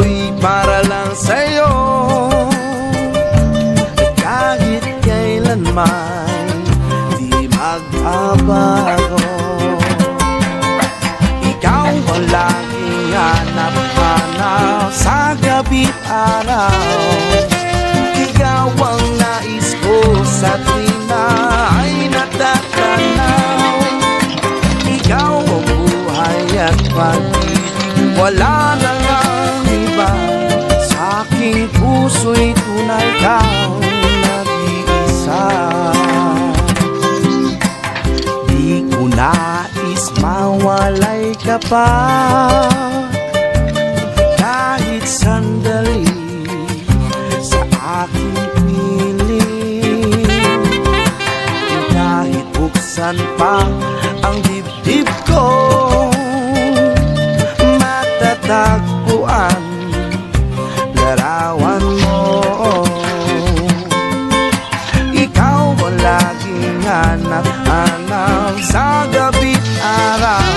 pag-ibig para lang sa'yo. Kahit kailanman di magbabago. Ikaw ang laging hanap-hanap sa gabi't araw. Ikaw ang nais ko sa tuwing na ay natatanaw. Ikaw ang buhay at pag-ibig, wala na ngang iba. Sa aking puso'y tunay kang nag-iisa. Di ko nais mawalay ka pa kahit sandali sa aking piling. Kahit buksan pa ang dibdib ko, matatagpuan larawan mo. Ikaw ang laging hanap-hanap sa gabi't araw.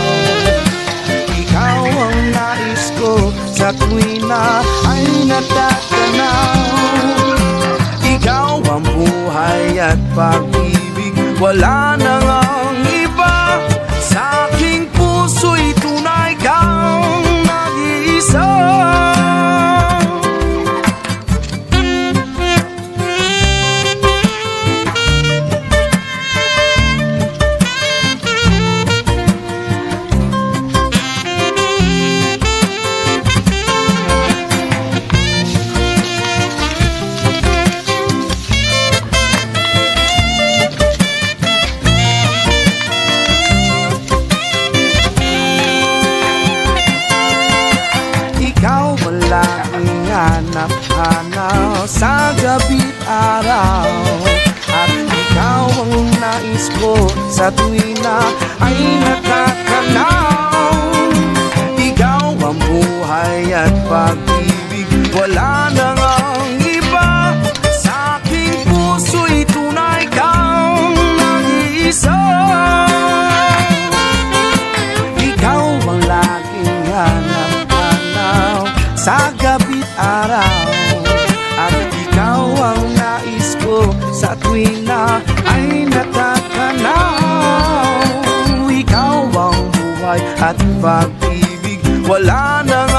Ikaw ang nais ko sa tuwing na ay natatanaw. Ikaw ang buhay at pag-ibig, wala na ngang iba. Sa aking puso'y tunay kang nag-iisa. Hanap-hanap sa gabi't araw. At ikaw ang nais ko sa tuwing na ay natatanaw. Ikaw ang buhay at pag-ibig, wala na ngang iba. Sa aking puso'y tunay kang nag-iisa. Ikaw ang laging hanap-hanap sa gabi't araw. At ikaw ang nais ko sa tuwing na ay natatanaw. Ikaw ang buhay at pag-ibig, wala nang